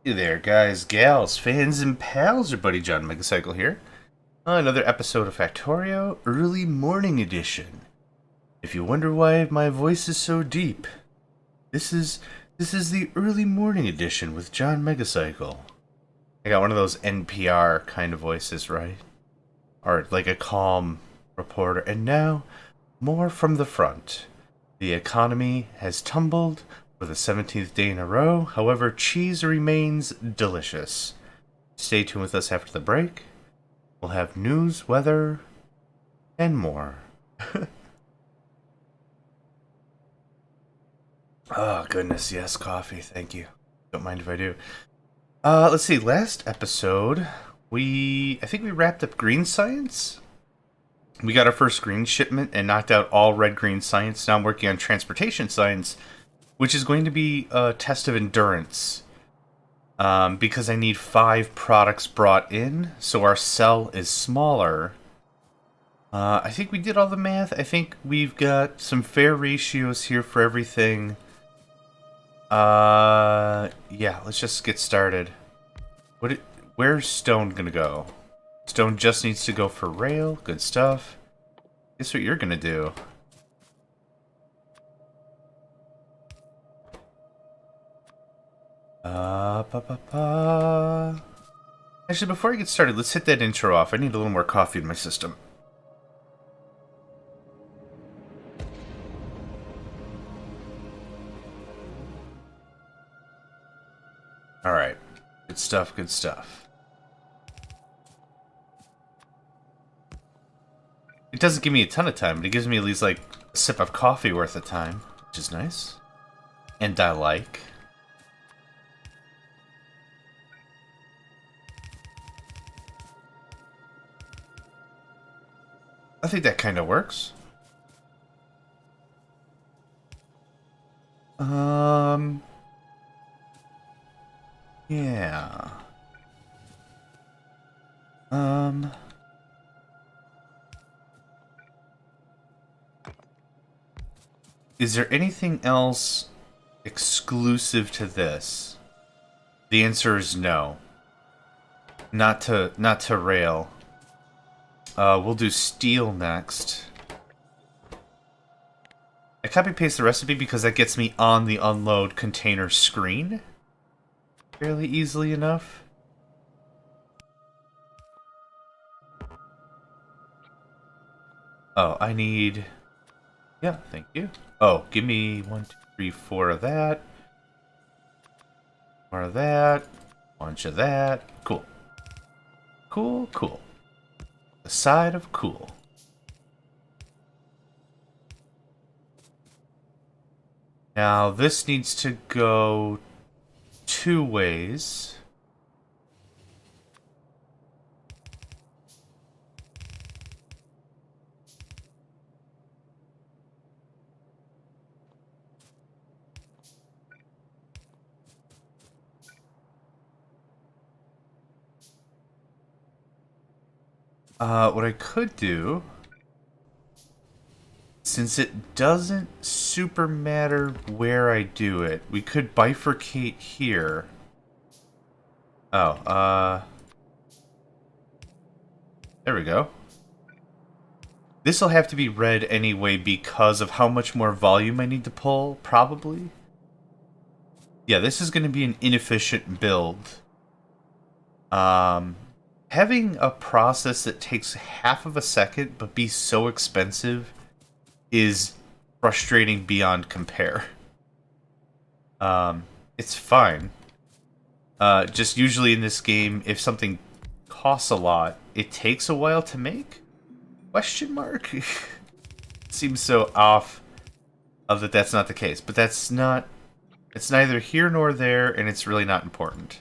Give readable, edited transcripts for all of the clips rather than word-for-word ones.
Hey there, guys, gals, fans, and pals. Your buddy JohnMegacycle here. Another episode of Factorio, Early Morning Edition. If you wonder why my voice is so deep, this is the Early Morning Edition with JohnMegacycle. I got one of those NPR kind of voices, right? Or like a calm reporter. And now, more from the front. The economy has tumbled for the 17th day in a row. However, cheese remains delicious. Stay tuned with us after the break. We'll have news, weather, and more. Oh, goodness, yes, coffee. Thank you. Don't mind if I do. Let's see. Last episode, I think we wrapped up green science. We got our first green shipment and knocked out all red-green science. Now I'm working on transportation science, which is going to be a test of endurance. Because I need 5 products brought in, so our cell is smaller. I think we did all the math. I think we've got some fair ratios here for everything. Yeah, let's just get started. Where's stone gonna go? Stone just needs to go for rail. Good stuff. Guess what you're gonna do? Actually, before I get started, let's hit that intro off. I need a little more coffee in my system. Alright. Good stuff, good stuff. It doesn't give me a ton of time, but it gives me at least, like, a sip of coffee worth of time, which is nice. And I like. I think that kind of works. Yeah. Is there anything else exclusive to this? The answer is no. Not to rail. We'll do steel next. I copy paste the recipe because that gets me on the unload container screen fairly easily enough. Oh, I need... Yeah, thank you. Oh, give me 1, 2, 3, 4 of that. More of that. Bunch of that. Cool. Cool, cool. The side of cool. Now, this needs to go 2 ways. What I could do, since it doesn't super matter where I do it, we could bifurcate here. Oh, there we go. This will have to be red anyway because of how much more volume I need to pull, probably. Yeah, this is going to be an inefficient build. Having a process that takes half of a second but be so expensive is frustrating beyond compare. It's fine. Just usually in this game, if something costs a lot, it takes a while to make? Question mark? Seems so off of that that's not the case. But that's not... It's neither here nor there, and it's really not important.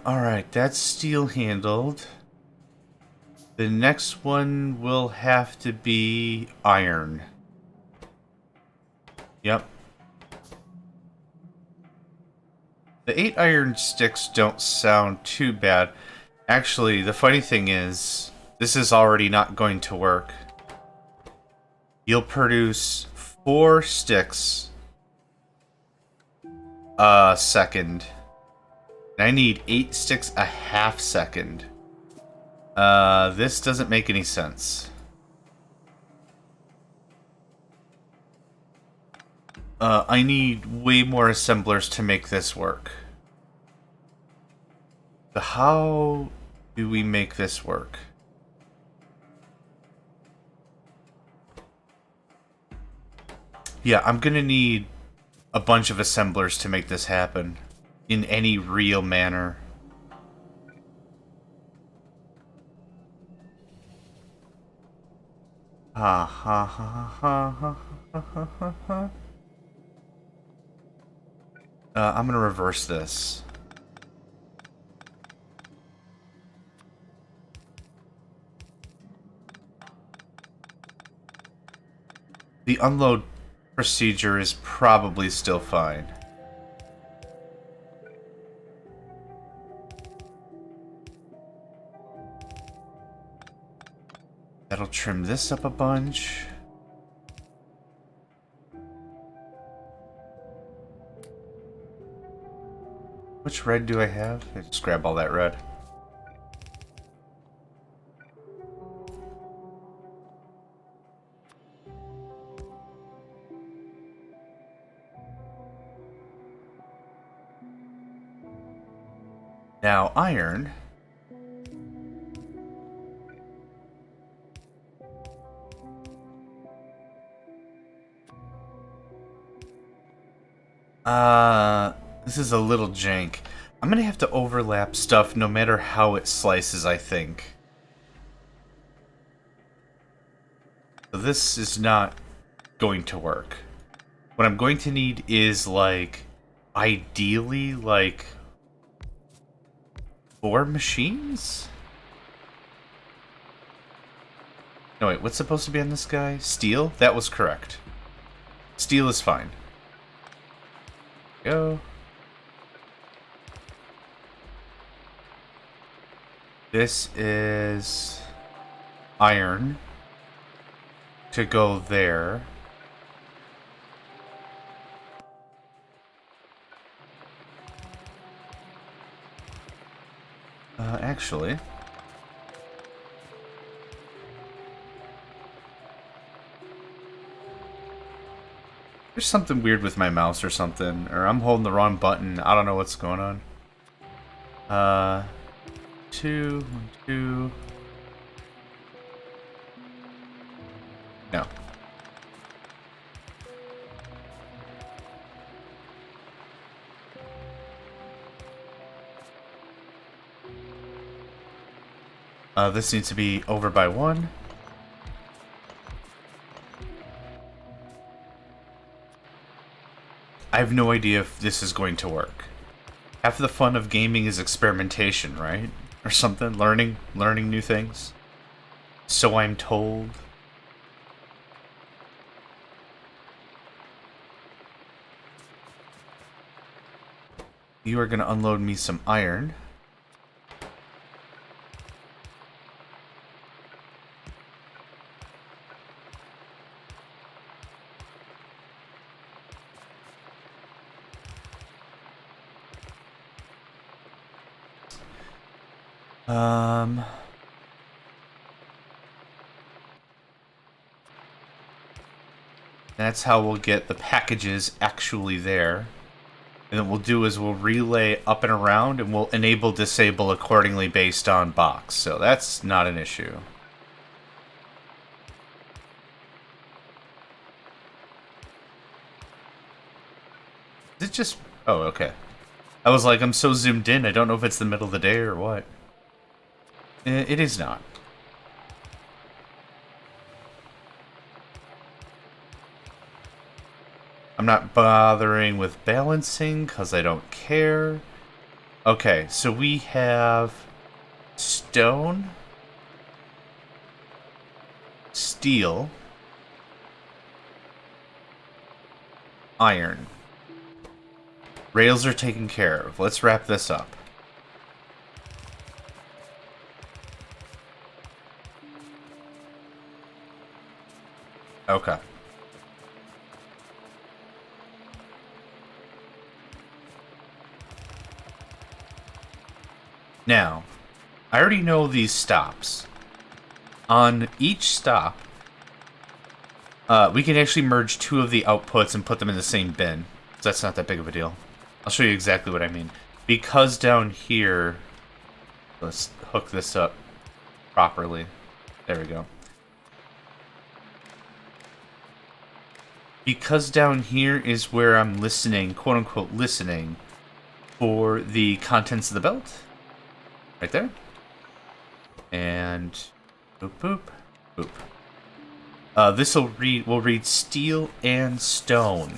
Alright, that's steel handled. The next one will have to be iron. Yep. The 8 iron sticks don't sound too bad. Actually, the funny thing is, this is already not going to work. You'll produce 4 sticks a second. And I need 8 sticks a half second. This doesn't make any sense. I need way more assemblers to make this work. So how do we make this work? Yeah, I'm gonna need a bunch of assemblers to make this happen in any real manner. Ha ha ha ha ha ha ha ha ha. I'm gonna reverse this. The unload procedure is probably still fine. That'll trim this up a bunch. Which red do I have? I just grab all that red. Now, iron. This is a little jank. I'm gonna have to overlap stuff no matter how it slices, I think. So this is not going to work. What I'm going to need is, like, ideally, like, 4 machines? No, wait, what's supposed to be on this guy? Steel? That was correct. Steel is fine. Go. This is iron to go there. Actually, there's something weird with my mouse or something, or I'm holding the wrong button. I don't know what's going on. 2, 2. No. This needs to be over by 1. I have no idea if this is going to work. Half the fun of gaming is experimentation, right? Or something. Learning new things. So I'm told. You are going to unload me some iron. That's how we'll get the packages actually there. And then what we'll do is we'll relay up and around, and we'll enable disable accordingly based on box. So that's not an issue. Is it just... Oh, okay. I was like, I'm so zoomed in, I don't know if it's the middle of the day or what. It is not. I'm not bothering with balancing because I don't care. Okay, so we have stone, steel, Iron. Rails are taken care of. Let's wrap this up. Okay. Now, I already know these stops. On each stop, we can actually merge two of the outputs and put them in the same bin. So that's not that big of a deal. I'll show you exactly what I mean. Because down here, let's hook this up properly. There we go. Because down here is where I'm listening, quote-unquote listening, for the contents of the belt. Right there. And boop, boop, boop. This will read steel and stone.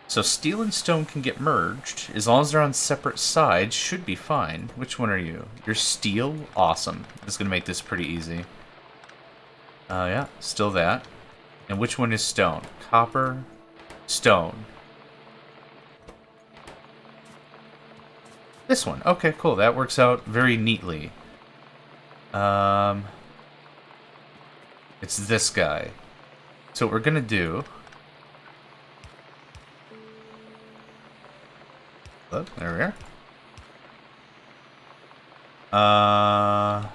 So steel and stone can get merged. As long as they're on separate sides, should be fine. Which one are you? You're steel? Awesome. This is going to make this pretty easy. Yeah, still that. And which one is stone? Copper, stone. This one. Okay, cool. That works out very neatly. It's this guy. So what we're gonna do... Look, there we are.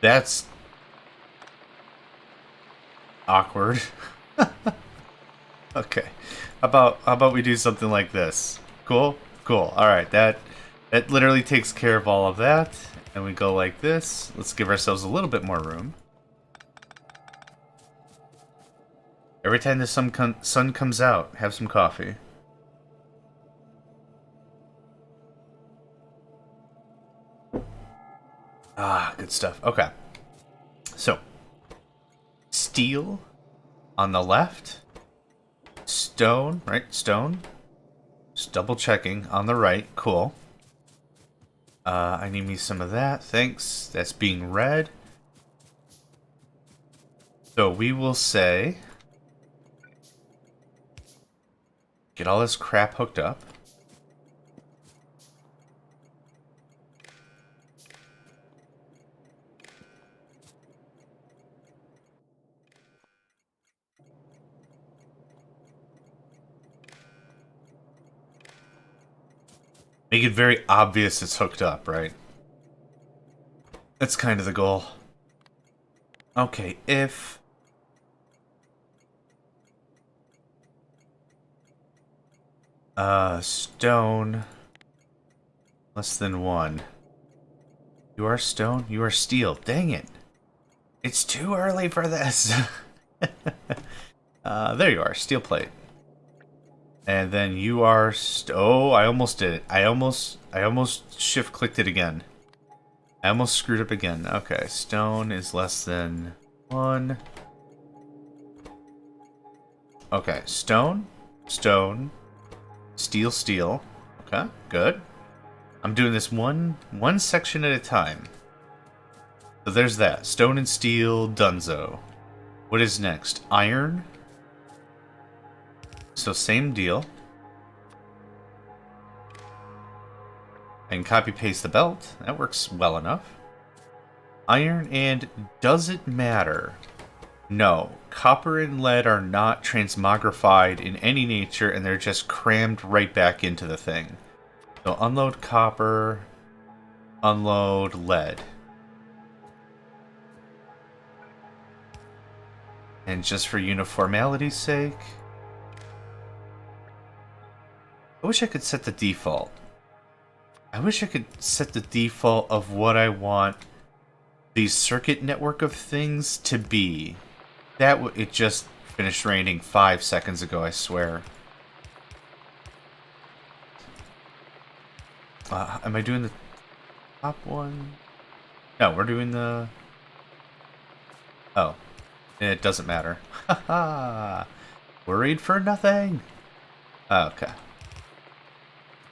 That's awkward. Okay. How about we do something like this? Cool? Cool. Alright, that literally takes care of all of that. And we go like this. Let's give ourselves a little bit more room. Every time the sun comes out, have some coffee. Ah, good stuff. Okay. So, steel on the left. Stone, right? Stone. Just double checking on the right. Cool. I need me some of that. Thanks. That's being read. So we will say... Get all this crap hooked up. Make it very obvious it's hooked up, right? That's kind of the goal. Okay, if... stone... Less than 1. You are stone? You are steel. Dang it. It's too early for this. There you are. Steel plate. And then you are... oh, I almost did it. I almost shift-clicked it again. I almost screwed up again. Okay, stone is less than 1. Okay, stone, stone, steel, steel. Okay, good. I'm doing this one section at a time. So there's that. Stone and steel, dunzo. What is next? Iron. So same deal. I can copy paste the belt. That works well enough. Iron and does it matter? No. Copper and lead are not transmogrified in any nature, and they're just crammed right back into the thing. So unload copper, unload lead. And just for uniformity's sake, I wish I could set the default. I wish I could set the default of what I want the circuit network of things to be. It just finished raining 5 seconds ago, I swear. Am I doing the top one? No, we're doing the... Oh. It doesn't matter. Haha! Worried for nothing! Okay.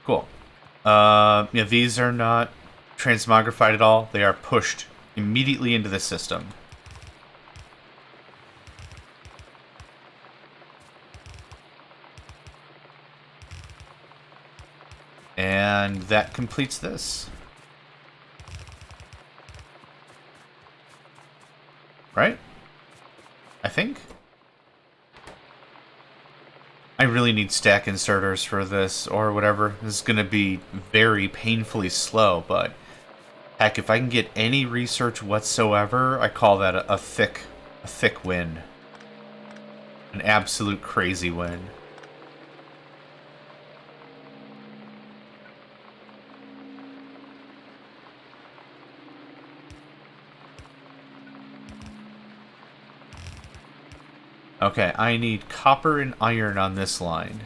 Cool. Yeah, these are not transmogrified at all. They are pushed immediately into the system. And that completes this. Right? I think. I really need stack inserters for this, or whatever. This is going to be very painfully slow, but heck, if I can get any research whatsoever, I call that a thick win. An absolute crazy win. Okay, I need copper and iron on this line.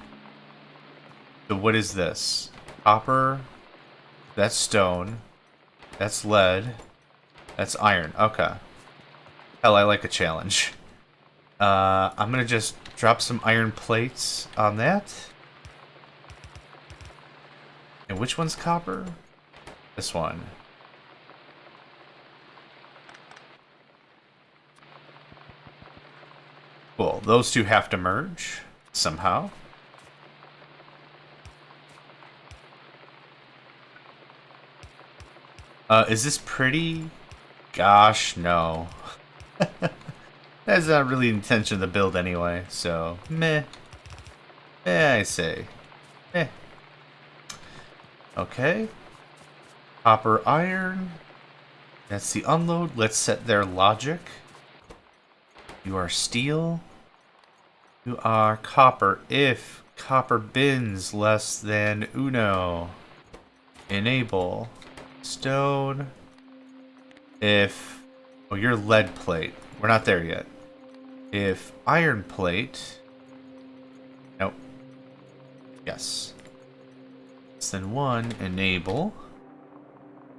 So what is this? Copper, that's stone, that's lead, that's iron. Okay. Hell, I like a challenge. I'm gonna just drop some iron plates on that. And which one's copper? This one. Cool. Those two have to merge somehow. Is this pretty? Gosh, no. That's not really the intention of the build anyway, so meh. I say. Meh. Okay. Copper, iron. That's the unload. Let's set their logic. You are steel. You are copper. If copper bins less than uno. Enable. Stone. If... Oh, you're lead plate. We're not there yet. If iron plate... Nope. Yes. Less than 1. Enable.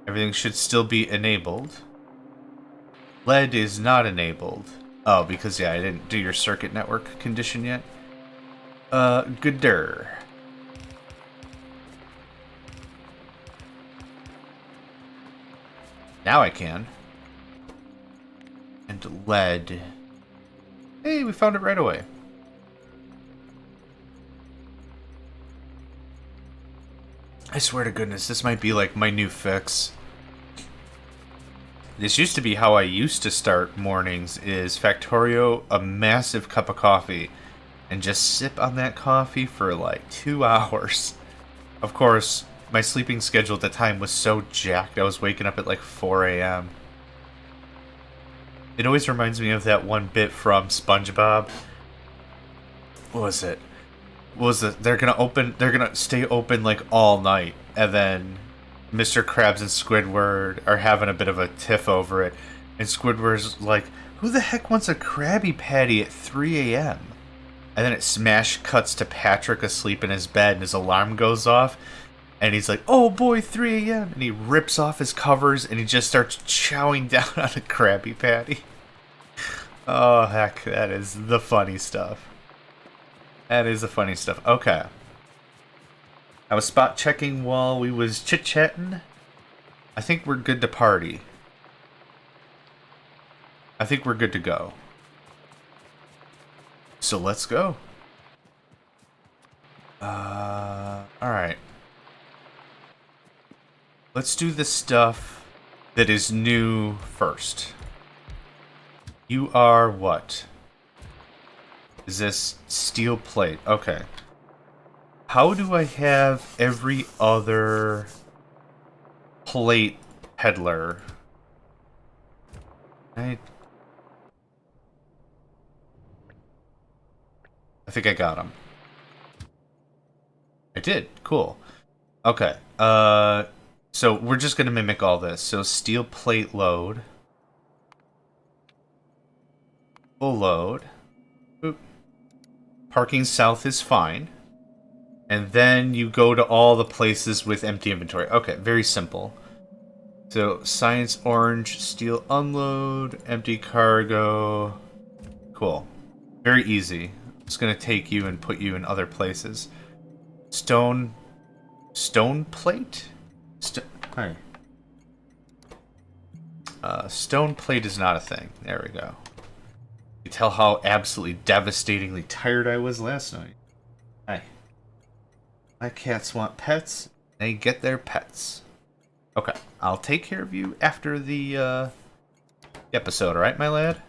Everything should still be enabled. Lead is not enabled. Oh, because, yeah, I didn't do your circuit network condition yet. Gooder. Now I can. And lead. Hey, we found it right away. I swear to goodness, this might be like my new fix. This used to be how I used to start mornings, is Factorio, a massive cup of coffee, and just sip on that coffee for like 2 hours. Of course, my sleeping schedule at the time was so jacked, I was waking up at like 4 a.m. It always reminds me of that one bit from SpongeBob. What was it? They're gonna stay open like all night, and then Mr. Krabs and Squidward are having a bit of a tiff over it, and Squidward's like, who the heck wants a Krabby Patty at 3 a.m.? And then it smash cuts to Patrick asleep in his bed, and his alarm goes off, and he's like, oh boy, 3 a.m. And he rips off his covers, and he just starts chowing down on a Krabby Patty. Oh, heck, that is the funny stuff. That is the funny stuff. Okay. I was spot checking while we was chit-chatting. I think we're good to party. I think we're good to go. So let's go. Alright. Let's do the stuff that is new first. You are what? Is this steel plate? Okay. How do I have every other plate peddler? I think I got him. I did. Cool. Okay. So we're just gonna mimic all this. So steel plate load. Full load. Oop. Parking south is fine. And then you go to all the places with empty inventory. Okay, very simple. So, science orange, steel unload, empty cargo. Cool. Very easy. It's going to take you and put you in other places. Stone plate? Hi. Stone plate is not a thing. There we go. You tell how absolutely devastatingly tired I was last night. Hi. My cats want pets. They get their pets. Okay, I'll take care of you after the episode, alright, my lad?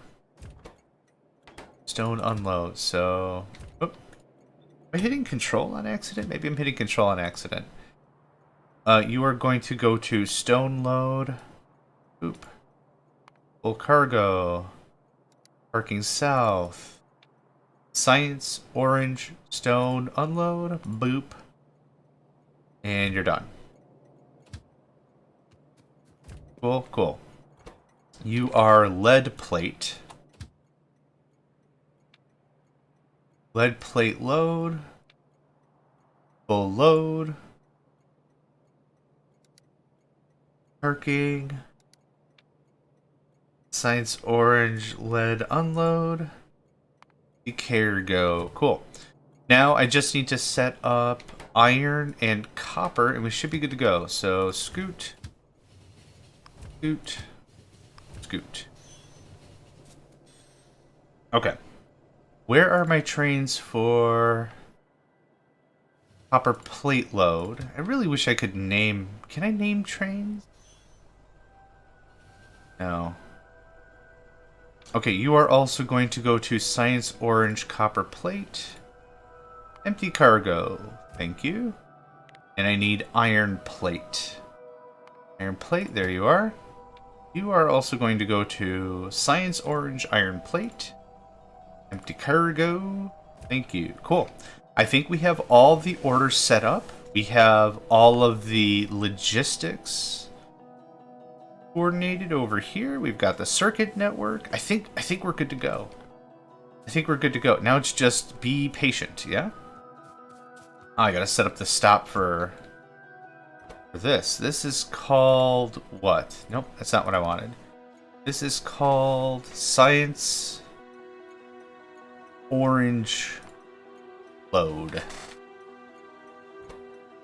Stone unload, so... Oop. Am I hitting control on accident? Maybe I'm hitting control on accident. You are going to go to stone load. Oop. Full cargo. Parking south. Science, orange, stone, unload, boop. And you're done. Cool, cool. You are lead plate. Lead plate load. Full load. Parking. Science orange lead unload. Cargo. Cool. Now I just need to set up iron and copper and we should be good to go. So scoot. Scoot. Scoot. Okay. Where are my trains for copper plate load? I really wish I could name... Can I name trains? No. Okay, you are also going to go to Science Orange Copper Plate. Empty cargo. Thank you. And I need Iron Plate. Iron Plate, there you are. You are also going to go to Science Orange Iron Plate. Empty cargo. Thank you. Cool. I think we have all the orders set up. We have all of the logistics coordinated over here. We've got the circuit network. I think we're good to go. I think we're good to go. Now it's just be patient, yeah? Oh, I gotta set up the stop for this. This is called what? Nope, that's not what I wanted. This is called Science Orange Load.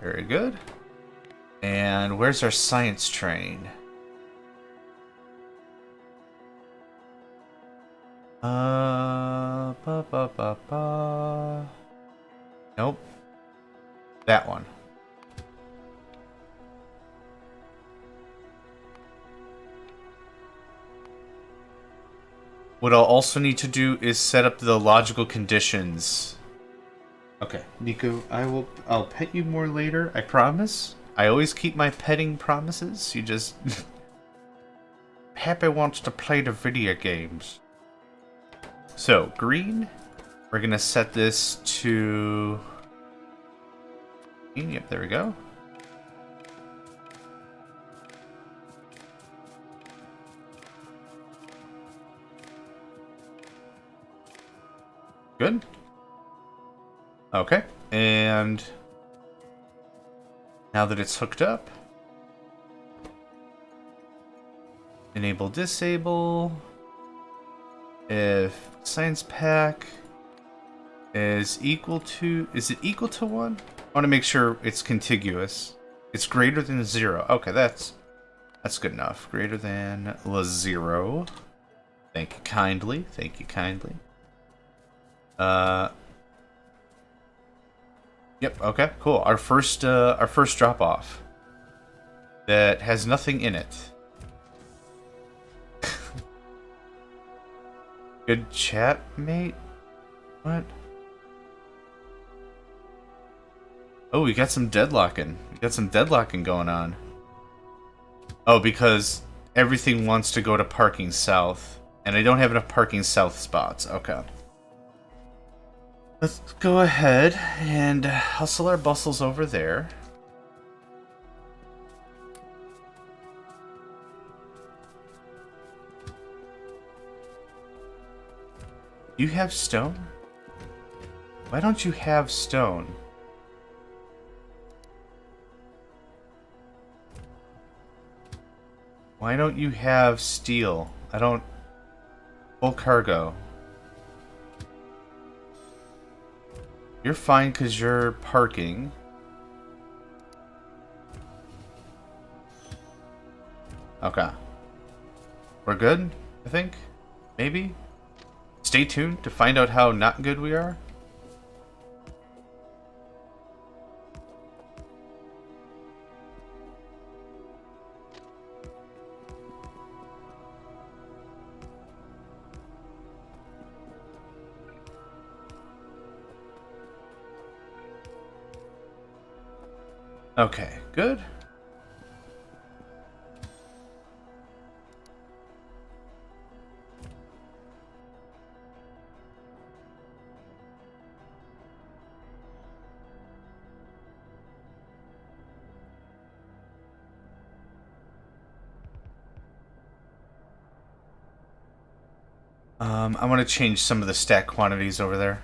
Very good. And where's our science train? Nope. That one. What I'll also need to do is set up the logical conditions. Okay, Nico, I'll pet you more later, I promise. I always keep my petting promises. You just... Pepe wants to play the video games. So, green, we're going to set this to... Yep, there we go. Good. Okay, and now that it's hooked up, enable, disable. If science pack is equal to, is it equal to 1? I want to make sure it's contiguous. It's greater than 0. Okay, that's good enough. Greater than 0. Thank you kindly. Thank you kindly. Yep, okay, cool. Our first drop off that has nothing in it. Good chat, mate? What? Oh, we got some deadlocking. We got some deadlocking going on. Oh, because everything wants to go to parking south, and I don't have enough parking south spots. Okay. Let's go ahead and hustle our bustles over there. You have stone? Why don't you have stone? Why don't you have steel? I don't... Full cargo. You're fine because you're parking. Okay. We're good, I think? Maybe? Stay tuned to find out how not good we are. Okay, good. I want to change some of the stack quantities over there.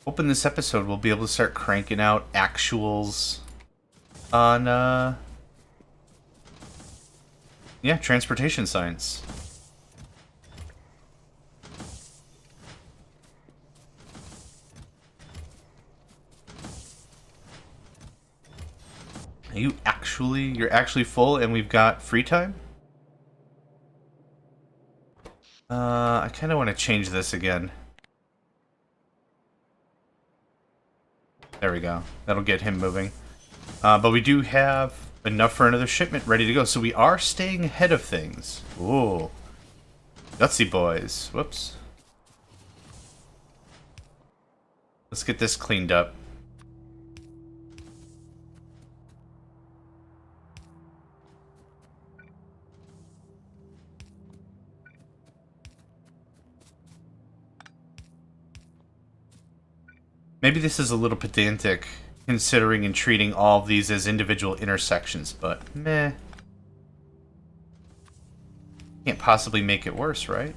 Hoping this episode we'll be able to start cranking out actuals on, yeah, transportation science. You're actually full and we've got free time? I kind of want to change this again. There we go. That'll get him moving. But we do have enough for another shipment ready to go. So we are staying ahead of things. Ooh. Gutsy boys. Whoops. Let's get this cleaned up. Maybe this is a little pedantic, considering and treating all of these as individual intersections, but meh. Can't possibly make it worse, right?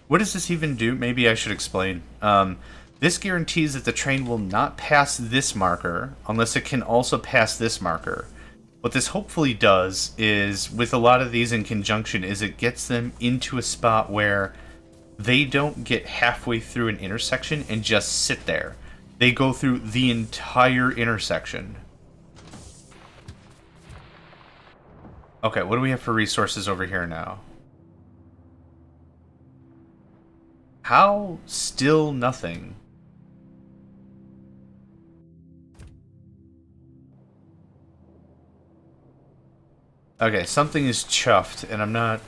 What does this even do? Maybe I should explain. This guarantees that the train will not pass this marker unless it can also pass this marker. What this hopefully does is, with a lot of these in conjunction, is it gets them into a spot where they don't get halfway through an intersection and just sit there. They go through the entire intersection. Okay, what do we have for resources over here now? How? Still nothing. Okay, something is chuffed, and I'm not...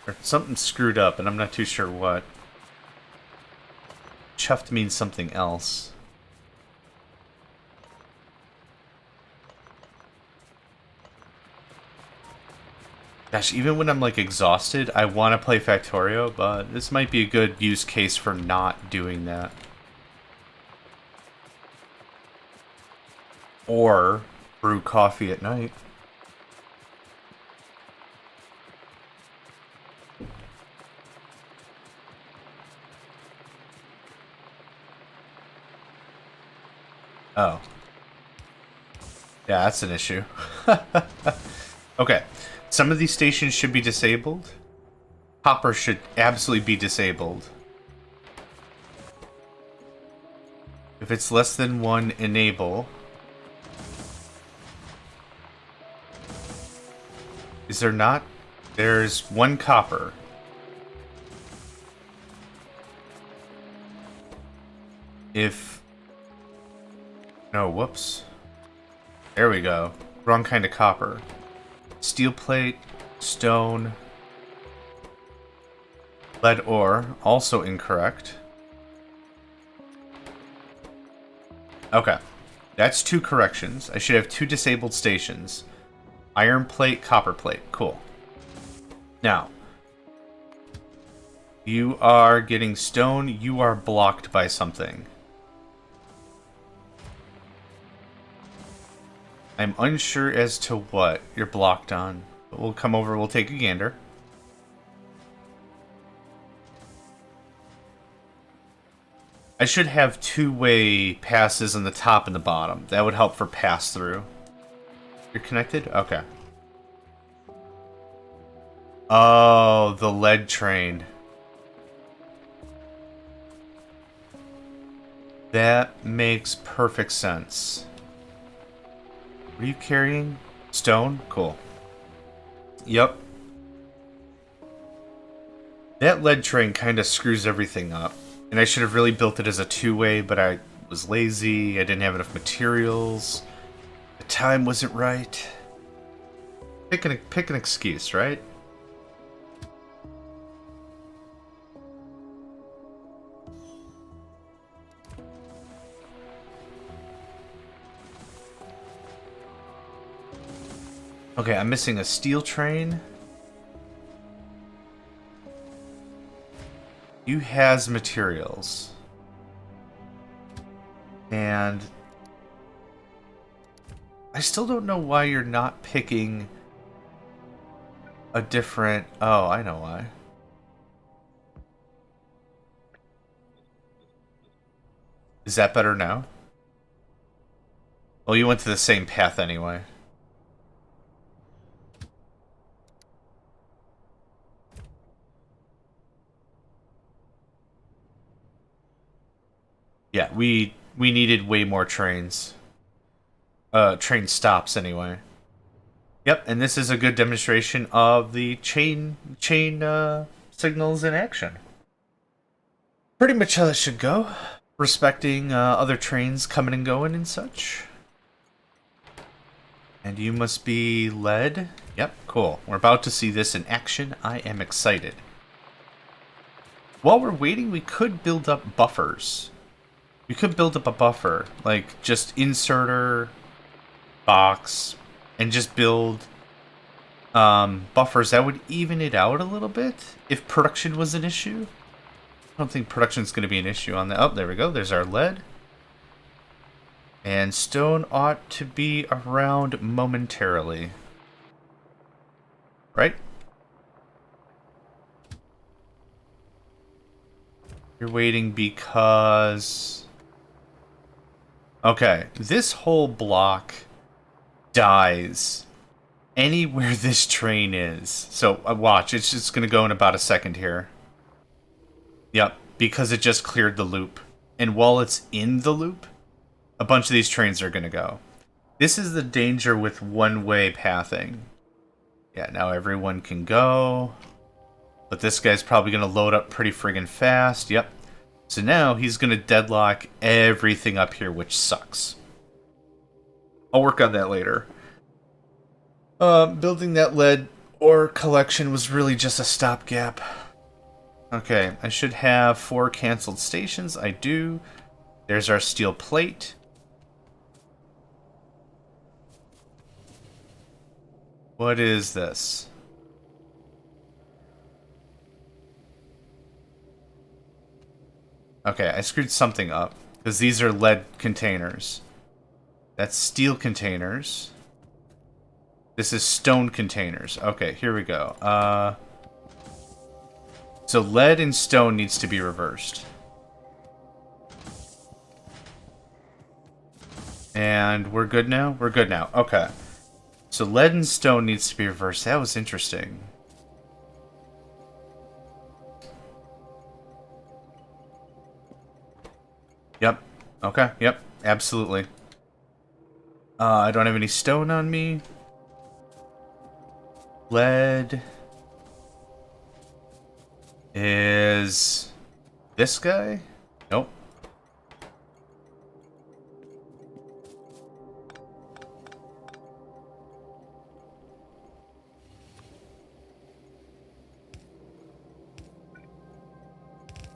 Or something's screwed up, and I'm not too sure what. Chuffed means something else. Gosh, even when I'm, like, exhausted, I want to play Factorio, but this might be a good use case for not doing that. Or brew coffee at night. Oh. Yeah, that's an issue. Okay. Some of these stations should be disabled. Hopper should absolutely be disabled. If it's less than one, enable. Is there not? There's one copper. If... No, whoops. There we go. Wrong kind of copper. Steel plate, stone, lead ore, also incorrect. Okay. That's 2 corrections. I should have 2 disabled stations. Iron plate, copper plate. Cool. Now, you are getting stone. You are blocked by something. I'm unsure as to what you're blocked on. But we'll come over, we'll take a gander. I should have 2-way passes on the top and the bottom. That would help for pass-through. You're connected? Okay. Oh, the lead train. That makes perfect sense. What are you carrying? Stone? Cool. Yep. That lead train kind of screws everything up. And I should have really built it as a 2-way, but I was lazy. I didn't have enough materials. The time wasn't right. Pick an excuse, right? Okay, I'm missing a steel train. You has materials. And I still don't know why you're not picking a different... Oh, I know why. Is that better now? Well, you went to the same path anyway. Yeah, we needed way more trains. Train stops anyway. Yep, and this is a good demonstration of the chain signals in action. Pretty much how that should go. Respecting other trains coming and going and such. And you must be led. Yep, cool. We're about to see this in action. I am excited. While we're waiting, we could build up buffers. We could build up a buffer, like just inserter, box, and just build buffers that would even it out a little bit if production was an issue. I don't think production's going to be an issue on that. Oh, there we go. There's our lead. And stone ought to be around momentarily. Right? You're waiting because... Okay, this whole block dies anywhere this train is. So, watch, it's just going to go in about a second here. Yep, because it just cleared the loop. And while it's in the loop, a bunch of these trains are going to go. This is the danger with one-way pathing. Yeah, now everyone can go. But this guy's probably going to load up pretty friggin' fast. Yep. So now he's going to deadlock everything up here, which sucks. I'll work on that later. Building that lead ore collection was really just a stopgap. Okay, I should have 4 canceled stations. I do. There's our steel plate. What is this? Okay, I screwed something up. Because these are lead containers. That's steel containers. This is stone containers. Okay, here we go. So lead and stone needs to be reversed. And we're good now? We're good now. Okay. So lead and stone needs to be reversed. That was interesting. Yep. Okay. Yep. Absolutely. I don't have any stone on me. Lead is this guy? Nope.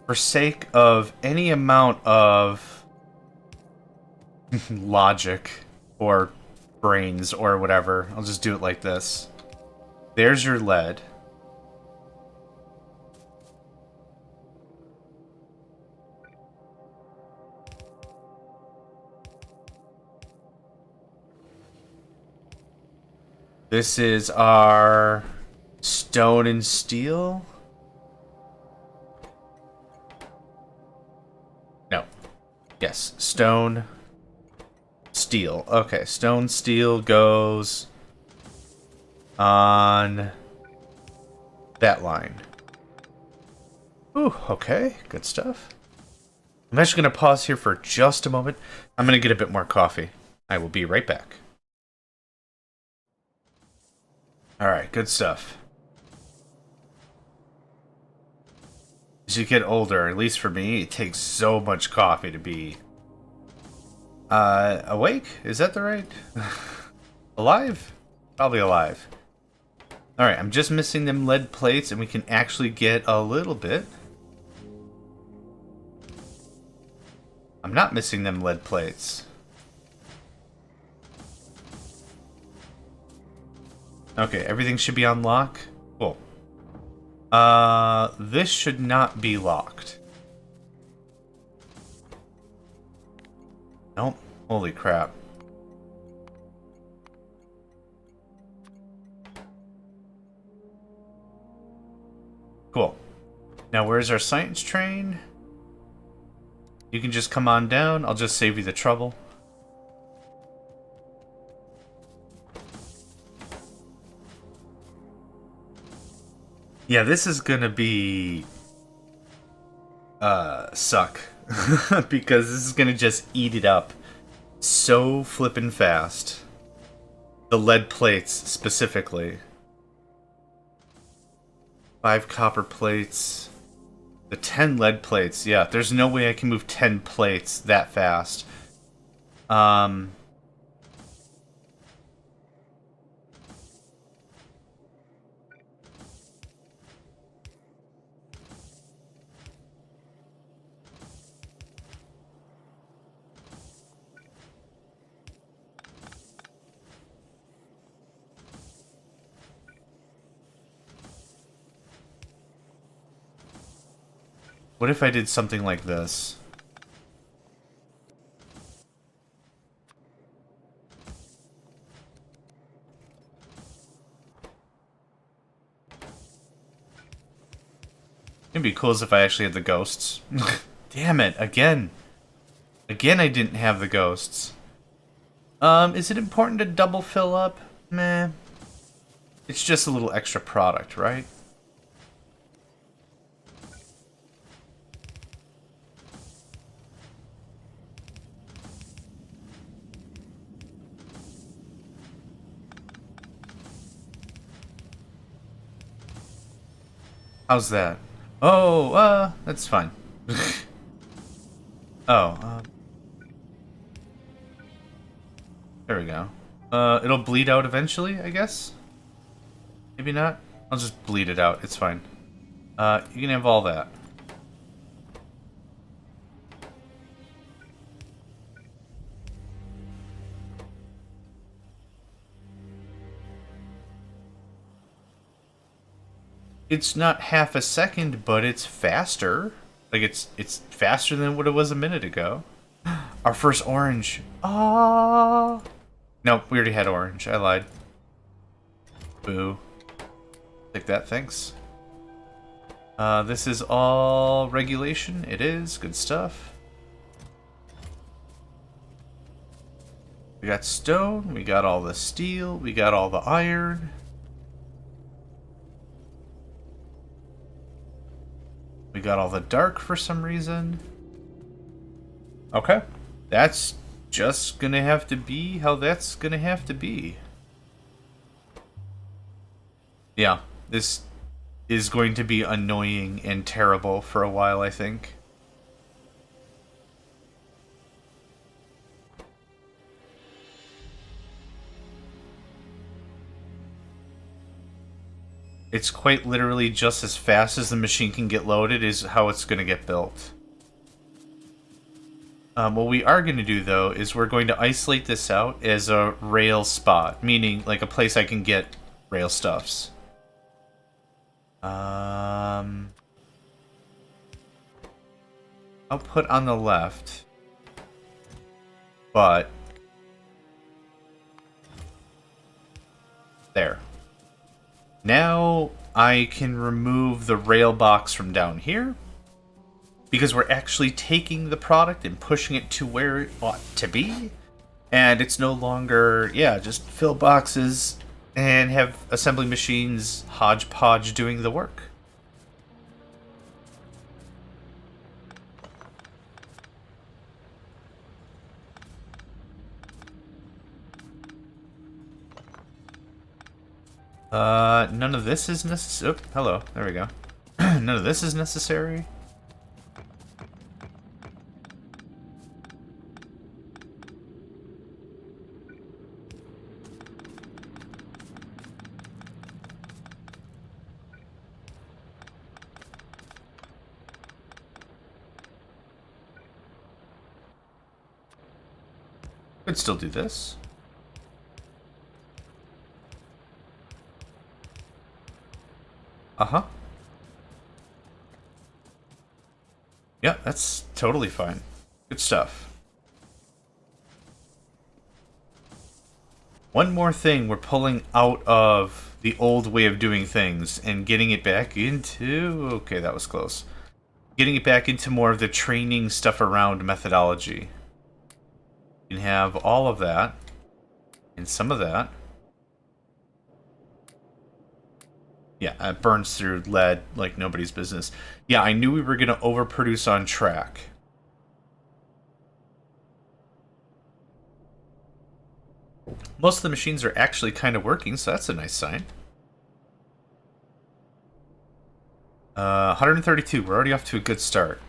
For sake of any amount of logic or brains or whatever, I'll just do it like this. There's your lead. This is our stone and steel. No. Yes, stone, steel. Okay, stone, steel goes on that line. Ooh, okay, good stuff. I'm actually going to pause here for just a moment. I'm going to get a bit more coffee. I will be right back. Alright, good stuff. As you get older, at least for me, it takes so much coffee to be... awake? Is that the right... alive? Probably alive. Alright, I'm just missing them lead plates, and we can actually get a little bit. I'm not missing them lead plates. Okay, everything should be on lock. Cool. This should not be locked. Nope. Holy crap. Cool. Now, where's our science train? You can just come on down. I'll just save you the trouble. Yeah, this is gonna be... suck. Because this is gonna just eat it up so flippin' fast. The lead plates, specifically. 5 copper plates. The 10 lead plates. Yeah, there's no way I can move 10 plates that fast. What if I did something like this? It'd be cool as if I actually had the ghosts. Damn it, again. Again, I didn't have the ghosts. Is it important to double fill up? Meh. It's just a little extra product, right? How's that? Oh, that's fine. Oh, there we go. It'll bleed out eventually, I guess? Maybe not? I'll just bleed it out, it's fine. You can have all that. It's not half a second, but it's faster. Like, it's faster than what it was a minute ago. Our first orange. Ah. Nope, we already had orange. I lied. Boo. Take that, thanks. This is all regulation. It is. Good stuff. We got stone. We got all the steel. We got all the iron. We got all the dark for some reason. Okay. That's just gonna have to be how that's gonna have to be. Yeah, this is going to be annoying and terrible for a while, I think. It's quite literally just as fast as the machine can get loaded is how it's going to get built. What we are going to do, though, is we're going to isolate this out as a rail spot, meaning like a place I can get rail stuffs. I'll put on the left, but there. Now I can remove the rail box from down here, because we're actually taking the product and pushing it to where it ought to be. And it's no longer, yeah, just fill boxes and have assembly machines hodgepodge doing the work. None of this is necessary. Oh, hello. There we go. None of this is necessary. Could still do this. Uh-huh. Yeah, that's totally fine. Good stuff. One more thing we're pulling out of the old way of doing things and getting it back into... Okay, that was close. Getting it back into more of the training stuff around methodology. You can have all of that and some of that. Yeah, it burns through lead like nobody's business. Yeah, I knew we were going to overproduce on track. Most of the machines are actually kind of working, so that's a nice sign. 132, we're already off to a good start.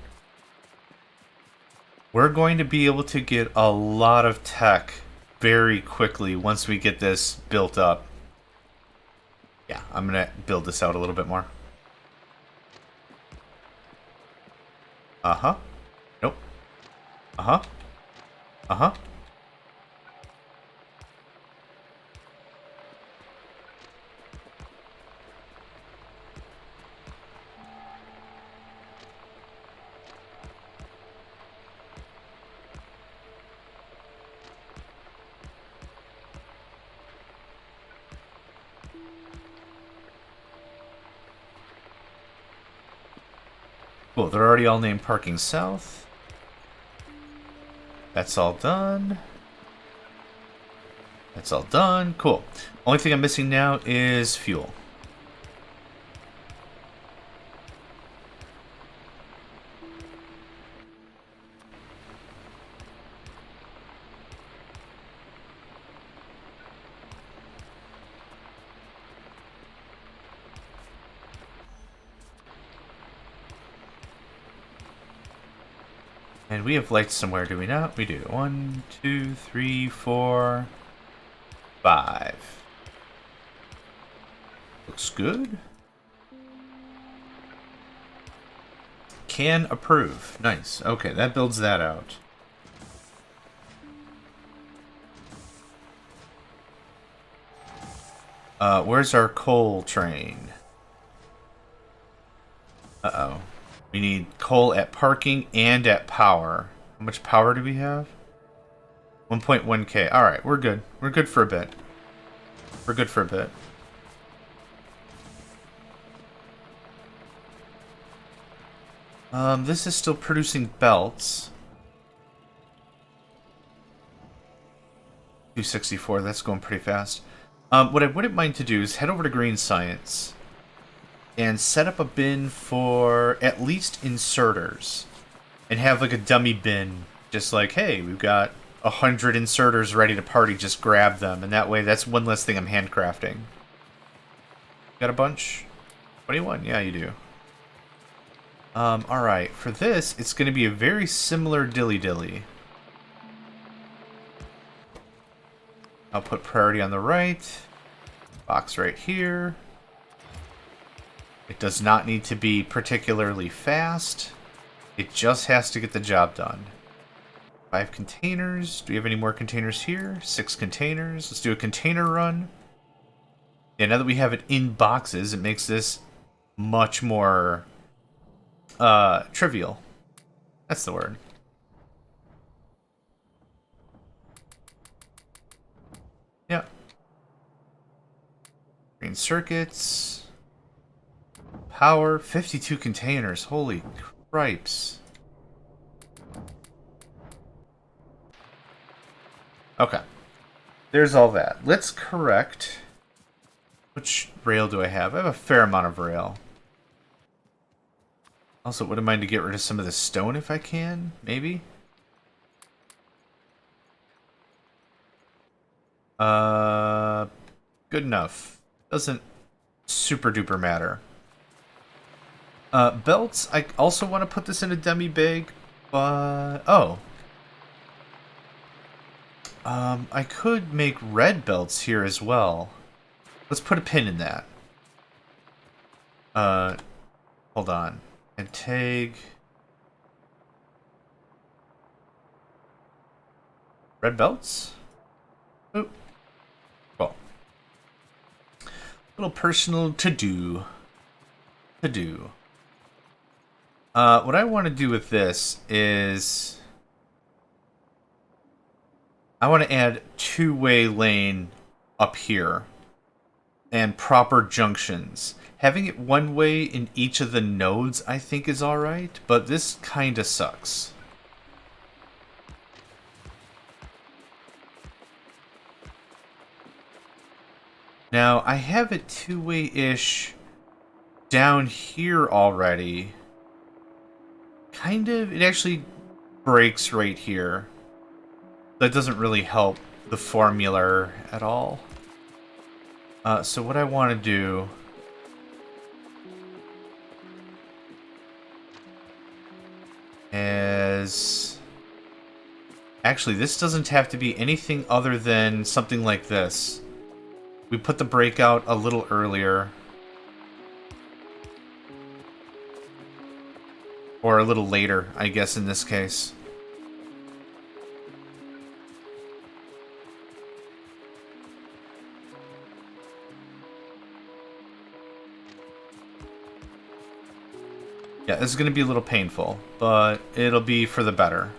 We're going to be able to get a lot of tech very quickly once we get this built up. Yeah, I'm going to build this out a little bit more. Uh-huh. Nope. Uh-huh. Uh-huh. Cool, they're already all named Parking South. That's all done. That's all done. Cool. Only thing I'm missing now is fuel. And we have lights somewhere, do we not? We do. 1, 2, 3, 4, 5. Looks good. Can approve. Nice. Okay, that builds that out. Where's our coal train? Uh-oh. We need coal at parking and at power. How much power do we have? 1.1k. Alright, we're good. We're good for a bit. We're good for a bit. This is still producing belts. 264, that's going pretty fast. What I wouldn't mind to do is head over to Green Science and set up a bin for at least inserters. And have like a dummy bin. Just like, hey, we've got 100 inserters ready to party, just grab them. And that way, that's one less thing I'm handcrafting. Got a bunch? 21, yeah, you do. Alright, for this, it's going to be a very similar dilly-dilly. I'll put priority on the right. Box right here. It does not need to be particularly fast. It just has to get the job done. 5 containers. Do we have any more containers here? 6 containers. Let's do a container run. Yeah, now that we have it in boxes, it makes this much more trivial. That's the word. Yeah. Green circuits. Power, 52 containers. Holy cripes. Okay. There's all that. Let's correct. Which rail do I have? I have a fair amount of rail. Also, wouldn't mind to get rid of some of the stone if I can, maybe? Good enough. Doesn't super duper matter. Belts, I also want to put this in a dummy bag, but... Oh. I could make red belts here as well. Let's put a pin in that. Hold on. And tag... Red belts? Oh, cool. Little personal to-do. What I want to do with this is I want to add two-way lane up here and proper junctions. Having it one way in each of the nodes I think is alright, but this kind of sucks. Now, I have it two-way-ish down here already. Kind of, it actually breaks right here. That doesn't really help the formula at all. So what I want to do is... Actually, this doesn't have to be anything other than something like this. We put the breakout a little earlier. Or a little later, I guess, in this case. Yeah, this is going to be a little painful, but it'll be for the better.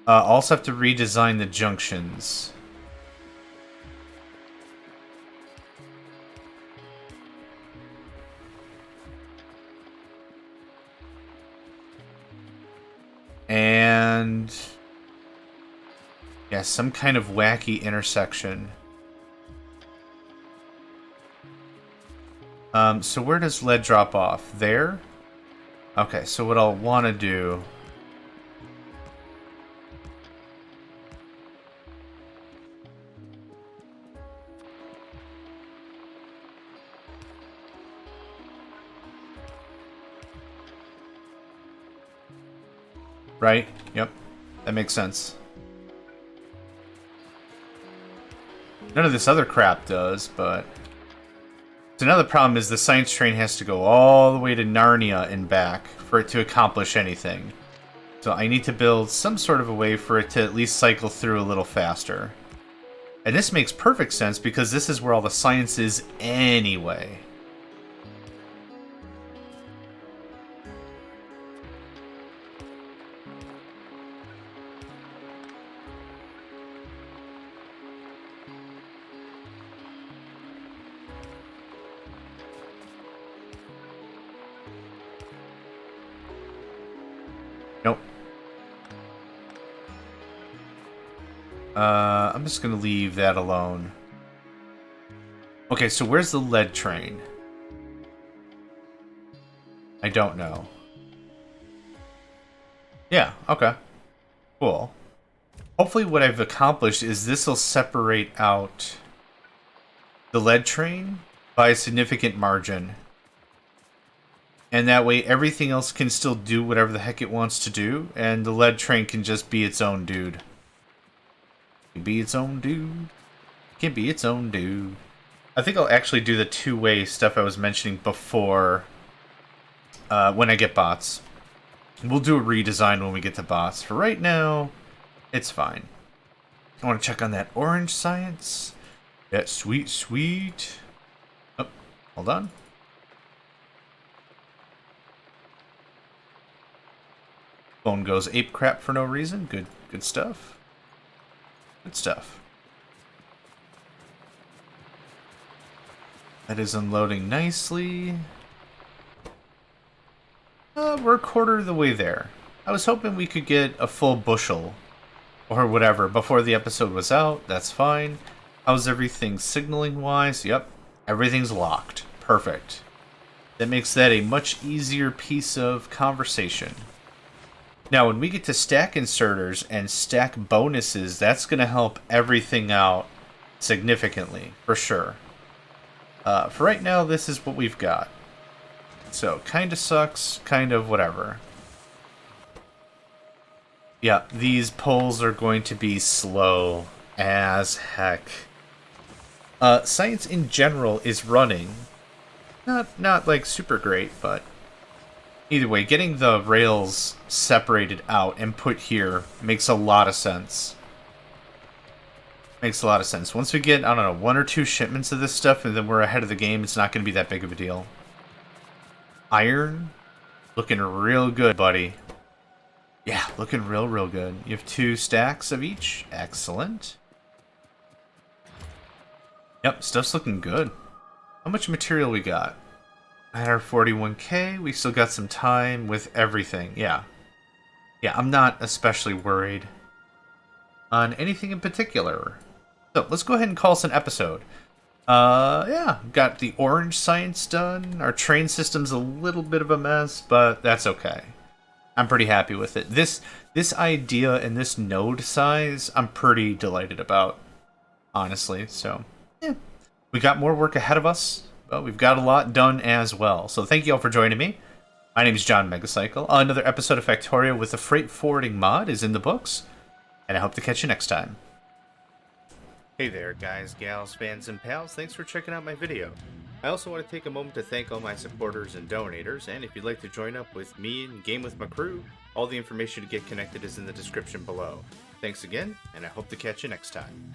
Also have to redesign the junctions. And... yeah, some kind of wacky intersection. So where does lead drop off? There? Okay, so what I'll want to do... Right? Yep. That makes sense. None of this other crap does, but... So another problem is the science train has to go all the way to Narnia and back for it to accomplish anything. So I need to build some sort of a way for it to at least cycle through a little faster. And this makes perfect sense because this is where all the science is anyway. Nope. I'm just gonna leave that alone. Okay, so where's the lead train? I don't know. Yeah, okay. Cool. Hopefully what I've accomplished is this will separate out the lead train by a significant margin. And that way everything else can still do whatever the heck it wants to do, and the lead train can just be its own dude. It can be its own dude. It can be its own dude. I think I'll actually do the two-way stuff I was mentioning before when I get bots. We'll do a redesign when we get to bots. For right now, it's fine. I want to check on that orange science. That sweet, sweet. Oh, hold on. Phone goes ape crap for no reason. Good stuff. Good stuff. That is unloading nicely. We're a quarter of the way there. I was hoping we could get a full bushel or whatever before the episode was out. That's fine. How's everything signaling wise? Yep. Everything's locked. Perfect. That makes that a much easier piece of conversation. Now, when we get to stack inserters and stack bonuses, that's going to help everything out significantly, for sure. For right now, this is what we've got. So, kind of sucks, kind of whatever. Yeah, these polls are going to be slow as heck. Science in general is running, Not like super great, but either way, getting the rails separated out and put here makes a lot of sense. Makes a lot of sense. Once we get, I don't know, 1 or 2 shipments of this stuff and then we're ahead of the game, it's not going to be that big of a deal. Iron, looking real good, buddy. Yeah, looking real good. You have 2 stacks of each. Excellent. Yep, stuff's looking good. How much material we got? 941k. We still got some time with everything. Yeah. Yeah, I'm not especially worried on anything in particular. So, let's go ahead and call this an episode. Yeah, got the orange science done. Our train system's a little bit of a mess, but that's okay. I'm pretty happy with it. This idea and this node size, I'm pretty delighted about, honestly. So, yeah. We got more work ahead of us, but we've got a lot done as well. So thank you all for joining me. My name is JohnMegacycle. Another episode of Factorio with the freight forwarding mod is in the books, and I hope to catch you next time. Hey there, guys, gals, fans, and pals. Thanks for checking out my video. I also want to take a moment to thank all my supporters and donators, and if you'd like to join up with me and game with my crew, all the information to get connected is in the description below. Thanks again, and I hope to catch you next time.